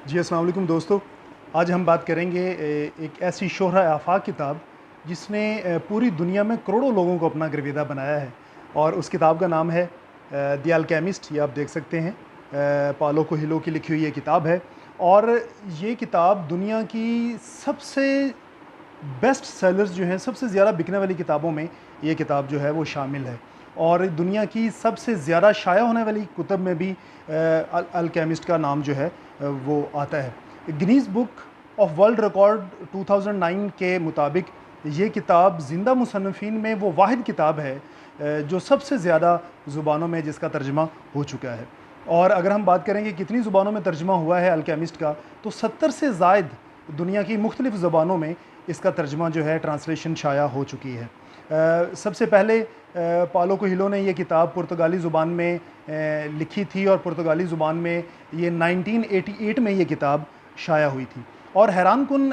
जी अस्सलाम वालेकुम दोस्तों। आज हम बात करेंगे एक ऐसी शोहरा आफाक किताब जिसने पूरी दुनिया में करोड़ों लोगों को अपना गिरविदा बनाया है, और उस किताब का नाम है द अल्केमिस्ट। ये आप देख सकते हैं, पालो कोएल्हो की लिखी हुई ये किताब है। और ये किताब दुनिया की सबसे बेस्ट सेलर्स जो हैं, सबसे ज़्यादा बिकने वाली किताबों में ये किताब जो है वो शामिल है। और दुनिया की सबसे ज़्यादा शाया होने वाली कुतब में भी अल्केमिस्ट का नाम जो है वो आता है। Guinness book of world record 2009 के मुताबिक ये किताब ज़िंदा मुसन्निफ़ीन में वो वाहिद किताब है जो सबसे ज़्यादा ज़ुबानों में जिसका तर्जमा हो चुका है। और अगर हम बात करें कि कितनी ज़ुबानों में तर्जमा हुआ है अल्केमिस्ट का, तो 70 से ज़ायद दुनिया की मुख्तलिफ़ ज़ुबानों में इसका तर्जमा जो है ट्रांसलेशन शाया हो चुकी है। सबसे पहले पालो कोएल्हो ने ये किताब पुर्तगाली ज़ुबान में लिखी थी, और पुर्तगाली ज़ुबान में ये 1988 में ये किताब शाया हुई थी। और हैरान कुन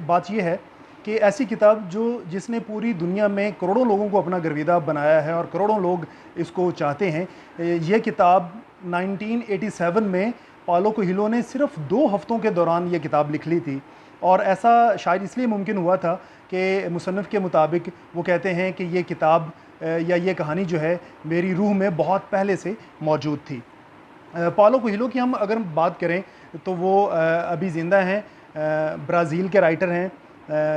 बात ये है कि ऐसी किताब जिसने पूरी दुनिया में करोड़ों लोगों को अपना गिरविदा बनाया है और करोड़ों लोग इसको चाहते हैं। ये किताब 1987 में पालो कोएल्हो ने सिर्फ 2 हफ़्तों के दौरान ये किताब लिख ली थी। और ऐसा शायद इसलिए मुमकिन हुआ था कि मुसन्निफ़ के मुताबिक वो कहते हैं कि ये किताब या ये कहानी जो है मेरी रूह में बहुत पहले से मौजूद थी। पालो कोएल्हो की हम अगर बात करें तो वो अभी ज़िंदा हैं, ब्राज़ील के राइटर हैं,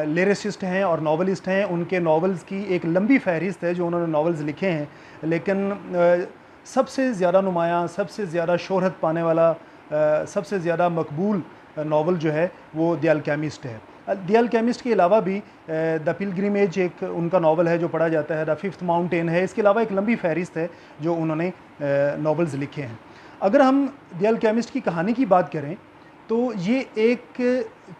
लिरिसिस्ट हैं और नावलिस्ट हैं। उनके नावल्स की एक लंबी फ़हरिस्त है जो उन्होंने नावल्स लिखे हैं, लेकिन सबसे ज़्यादा नुमायाँ, सबसे ज़्यादा शोहरत पाने वाला, सबसे ज़्यादा मकबूल नावल जो है वो द अल्केमिस्ट है। द अल्केमिस्ट के अलावा भी द पिलग्रिमेज एक उनका नावल है जो पढ़ा जाता है, द फिफ्थ माउंटेन है। इसके अलावा एक लंबी फ़हरिस्त है जो उन्होंने नावल्स लिखे हैं। अगर हम द अल्केमिस्ट की कहानी की बात करें तो ये एक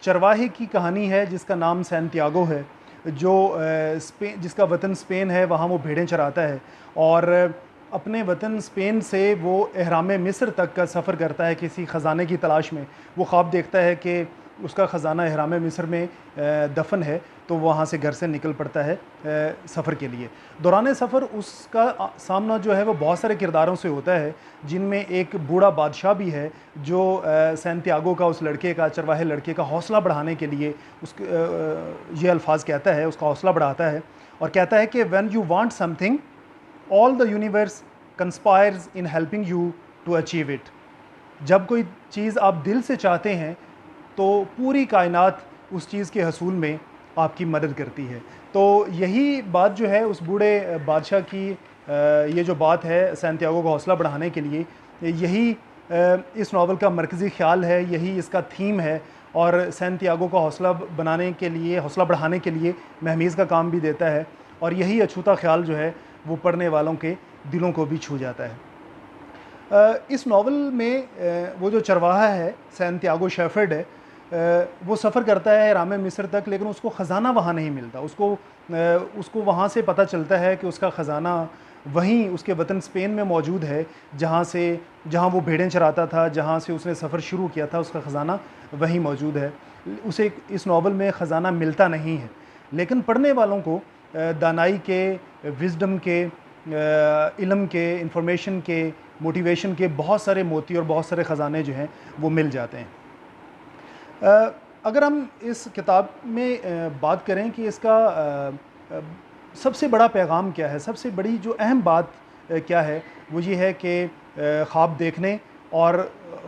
चरवाहे की कहानी है जिसका नाम सैंटियागो है, जिसका वतन स्पेन है। वहाँ वो भेड़ें चराता है और अपने वतन स्पेन से वो एहराम मिस्र तक का सफ़र करता है किसी ख़जाने की तलाश में। वो ख्वाब देखता है कि उसका ख़जाना एहराम मिस्र में दफन है, तो वहाँ से घर से निकल पड़ता है सफ़र के लिए। दौरान सफ़र उसका सामना जो है वो बहुत सारे किरदारों से होता है, जिनमें एक बूढ़ा बादशाह भी है जो सैंटियागो का, उस लड़के का, चरवाहे लड़के का हौसला बढ़ाने के लिए ये अल्फाज कहता है, उसका हौसला बढ़ाता है और कहता है कि when you want something all the universe conspires in helping you to achieve it. जब कोई चीज़ आप दिल से चाहते हैं तो पूरी कायनात उस चीज़ के हसूल में आपकी मदद करती है। तो यही बात जो है उस बूढ़े बादशाह की, ये जो बात है सैंटियागो का हौसला बढ़ाने के लिए, यही इस नावल का मरकज़ी ख़्याल है, यही इसका थीम है। और सैंटियागो का हौसला बनाने के लिए, हौसला बढ़ाने के लिए महमीज़ का काम भी देता है, और यही अछूता ख़्याल जो है वो पढ़ने वालों के दिलों को भी छू जाता है। इस नावल में वो जो चरवाहा है, सैंटियागो शेफर्ड है, वो सफ़र करता है एहराम मिस्र तक, लेकिन उसको ख़जाना वहाँ नहीं मिलता। उसको वहाँ से पता चलता है कि उसका ख़जाना वहीं उसके वतन स्पेन में मौजूद है, जहाँ वो भेड़ें चराता था, जहाँ से उसने सफ़र शुरू किया था, उसका ख़जाना वहीं मौजूद है। उसे इस नावल में ख़जाना मिलता नहीं है, लेकिन पढ़ने वालों को दानाई के, विज़डम के, इल्म के, इंफॉर्मेशन के, मोटिवेशन के बहुत सारे मोती और बहुत सारे ख़जाने जो हैं वो मिल जाते हैं। अगर हम इस किताब में बात करें कि इसका सबसे बड़ा पैगाम क्या है, सबसे बड़ी जो अहम बात क्या है, वो ये है कि ख्वाब देखने और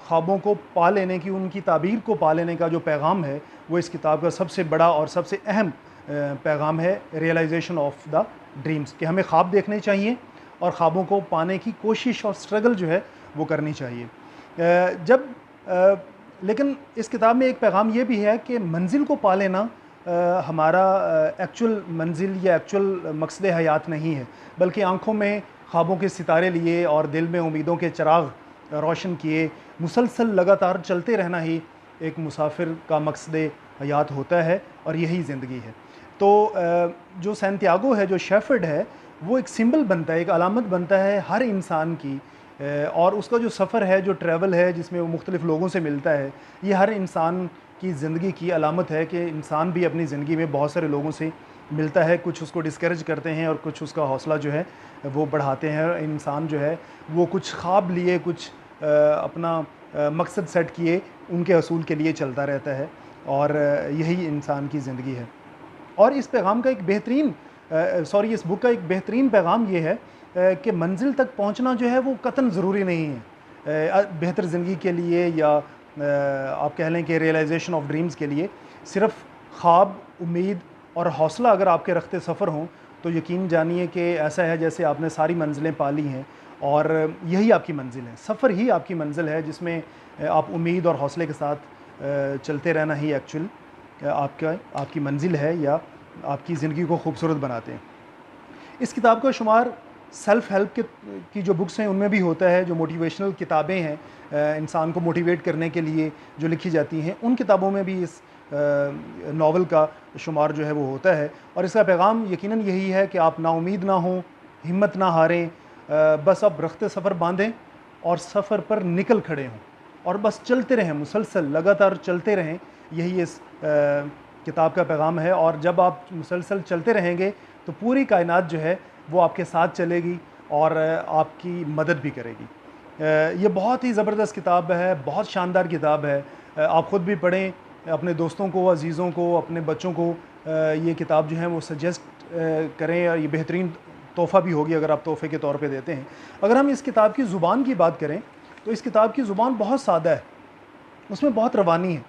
ख्वाबों को पा लेने की, उनकी ताबीर को पा लेने का जो पैगाम है, वो इस किताब का सबसे बड़ा और सबसे अहम पैगाम है, रियलाइजेशन ऑफ द ड्रीम्स, कि हमें ख्वाब देखने चाहिए और ख्वाबों को पाने की कोशिश और स्ट्रगल जो है वो करनी चाहिए। लेकिन इस किताब में एक पैगाम ये भी है कि मंजिल को पा लेना हमारा एक्चुअल मंजिल या एक्चुअल मकसद हयात नहीं है, बल्कि आँखों में ख्वाबों के सितारे लिए और दिल में उम्मीदों के चिराग रोशन किए मुसलसल लगातार चलते रहना ही एक मुसाफिर का मकसद हयात होता है, और यही ज़िंदगी है। तो जो सैंटियागो है, जो शेफर्ड है, वो एक सिंबल बनता है, एक अलामत बनता है हर इंसान की, और उसका जो सफ़र है, जो ट्रैवल है, जिसमें वो मुख्तलिफ़ लोगों से मिलता है, ये हर इंसान की ज़िंदगी की अलामत है कि इंसान भी अपनी ज़िंदगी में बहुत सारे लोगों से मिलता है। कुछ उसको डिस्करेज करते हैं और कुछ उसका हौसला जो है वो बढ़ाते हैं। इंसान जो है वो कुछ ख्वाब लिए, कुछ अपना مقصد سیٹ کیے ان کے حصول کے لیے چلتا رہتا ہے، اور یہی انسان کی زندگی ہے۔ اور اس پیغام کا ایک بہترین اس بک کا ایک بہترین پیغام یہ ہے کہ منزل تک پہنچنا جو ہے وہ قطعاً ضروری نہیں ہے بہتر زندگی کے لیے، یا آپ کہہ لیں کہ ریئلائزیشن آف ڈریمز کے لیے۔ صرف خواب، امید اور حوصلہ اگر آپ کے رخت سفر ہوں تو یقین جانیے کہ ایسا ہے جیسے آپ نے ساری منزلیں پا لی ہیں، اور یہی آپ کی منزل ہے۔ سفر ہی آپ کی منزل ہے جس میں آپ امید اور حوصلے کے ساتھ چلتے رہنا ہی ایکچوئل آپ کی منزل ہے، یا آپ کی زندگی کو خوبصورت بناتے ہیں۔ اس کتاب کا شمار سیلف ہیلپ کی جو بکس ہیں ان میں بھی ہوتا ہے، جو موٹیویشنل کتابیں ہیں انسان کو موٹیویٹ کرنے کے لیے جو لکھی جاتی ہیں، ان کتابوں میں بھی اس ناول کا شمار جو ہے وہ ہوتا ہے۔ اور اس کا پیغام یقیناً یہی ہے کہ آپ نا امید نہ ہوں، ہمت نہ ہاریں، بس اب رخت سفر باندھیں اور سفر پر نکل کھڑے ہوں، اور بس چلتے رہیں، مسلسل لگاتار چلتے رہیں۔ یہی اس کتاب کا پیغام ہے، اور جب آپ مسلسل چلتے رہیں گے تو پوری کائنات جو ہے وہ آپ کے ساتھ چلے گی اور آپ کی مدد بھی کرے گی۔ یہ بہت ہی زبردست کتاب ہے، بہت شاندار کتاب ہے۔ آپ خود بھی پڑھیں، اپنے دوستوں کو، عزیزوں کو، اپنے بچوں کو یہ کتاب جو ہے وہ سجیسٹ کریں، اور یہ بہترین تحفہ بھی ہوگی اگر آپ تحفے کے طور پہ دیتے ہیں۔ اگر ہم اس کتاب کی زبان کی بات کریں تو اس کتاب کی زبان بہت سادہ ہے، اس میں بہت روانی ہے۔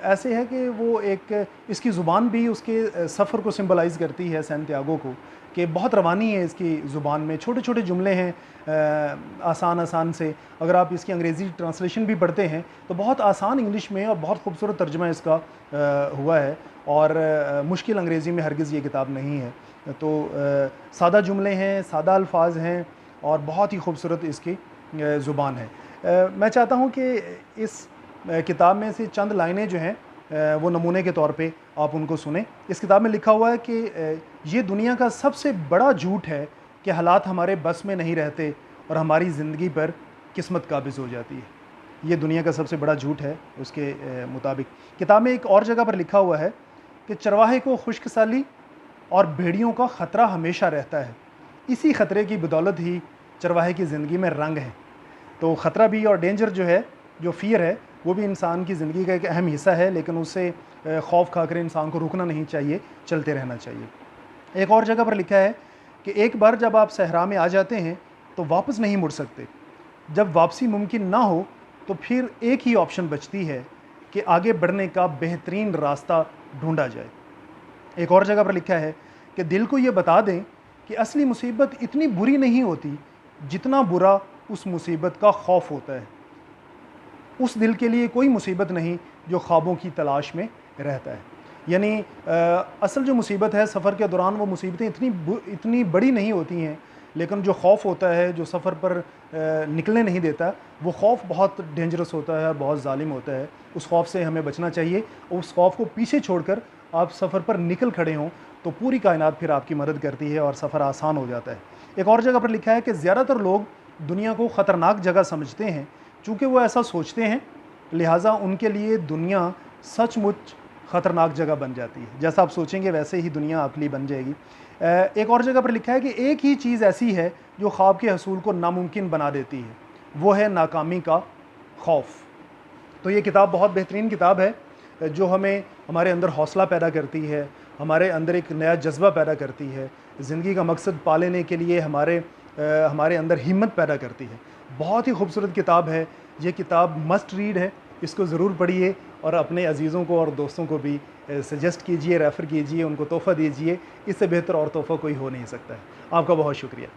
ایسے ہے کہ وہ ایک اس کی زبان بھی اس کے سفر کو سمبلائز کرتی ہے، سینتیاگو کو، کہ بہت روانی ہے اس کی زبان میں، چھوٹے چھوٹے جملے ہیں آسان سے۔ اگر آپ اس کی انگریزی ٹرانسلیشن بھی پڑھتے ہیں تو بہت آسان انگلش میں اور بہت خوبصورت ترجمہ اس کا ہوا ہے، اور مشکل انگریزی میں ہرگز یہ کتاب نہیں ہے۔ تو سادہ جملے ہیں، سادہ الفاظ ہیں، اور بہت ہی خوبصورت اس کی زبان ہے۔ میں چاہتا ہوں کہ اس کتاب میں سے چند لائنیں جو ہیں وہ نمونے کے طور پہ آپ ان کو سنیں۔ اس کتاب میں لکھا ہوا ہے کہ یہ دنیا کا سب سے بڑا جھوٹ ہے کہ حالات ہمارے بس میں نہیں رہتے اور ہماری زندگی پر قسمت قابض ہو جاتی ہے۔ یہ دنیا کا سب سے بڑا جھوٹ ہے اس کے مطابق۔ کتاب میں ایک اور جگہ پر لکھا ہوا ہے کہ چرواہے کو خشک سالی اور بھیڑیوں کا خطرہ ہمیشہ رہتا ہے، اسی خطرے کی بدولت ہی چرواہے کی زندگی میں رنگ ہے۔ تو خطرہ بھی اور ڈینجر جو ہے، جو فیئر ہے، وہ بھی انسان کی زندگی کا ایک اہم حصہ ہے، لیکن اس سے خوف کھا کر انسان کو رکنا نہیں چاہیے، چلتے رہنا چاہیے۔ ایک اور جگہ پر لکھا ہے کہ ایک بار جب آپ صحرا میں آ جاتے ہیں تو واپس نہیں مڑ سکتے۔ جب واپسی ممکن نہ ہو تو پھر ایک ہی آپشن بچتی ہے کہ آگے بڑھنے کا بہترین راستہ ڈھونڈا جائے۔ ایک اور جگہ پر لکھا ہے کہ دل کو یہ بتا دیں کہ اصلی مصیبت اتنی بری نہیں ہوتی جتنا برا اس مصیبت کا خوف ہوتا ہے۔ اس دل کے لیے کوئی مصیبت نہیں جو خوابوں کی تلاش میں رہتا ہے۔ یعنی اصل جو مصیبت ہے سفر کے دوران، وہ مصیبتیں اتنی بڑی نہیں ہوتی ہیں، لیکن جو خوف ہوتا ہے جو سفر پر نکلنے نہیں دیتا، وہ خوف بہت ڈینجرس ہوتا ہے اور بہت ظالم ہوتا ہے۔ اس خوف سے ہمیں بچنا چاہیے، اور اس خوف کو پیچھے چھوڑ کر آپ سفر پر نکل کھڑے ہوں تو پوری کائنات پھر آپ کی مدد کرتی ہے اور سفر آسان ہو جاتا ہے۔ ایک اور جگہ پر لکھا ہے کہ زیادہ تر لوگ دنیا کو خطرناک جگہ سمجھتے ہیں، چونکہ وہ ایسا سوچتے ہیں لہٰذا ان کے لیے دنیا سچ مچ خطرناک جگہ بن جاتی ہے۔ جیسا آپ سوچیں گے ویسے ہی دنیا آپ کے لیے بن جائے گی۔ ایک اور جگہ پر لکھا ہے کہ ایک ہی چیز ایسی ہے جو خواب کے حصول کو ناممکن بنا دیتی ہے، وہ ہے ناکامی کا خوف۔ تو یہ کتاب بہت بہترین کتاب ہے جو ہمیں ہمارے اندر حوصلہ پیدا کرتی ہے، ہمارے اندر ایک نیا جذبہ پیدا کرتی ہے، زندگی کا مقصد پا لینے کے لیے ہمارے اندر ہمت پیدا کرتی ہے۔ بہت ہی خوبصورت کتاب ہے یہ، کتاب مسٹ ریڈ ہے، اس کو ضرور پڑھیے اور اپنے عزیزوں کو اور دوستوں کو بھی سجیسٹ کیجئے، ریفر کیجئے، ان کو تحفہ دیجئے۔ اس سے بہتر اور تحفہ کوئی ہو نہیں سکتا ہے۔ آپ کا بہت شکریہ۔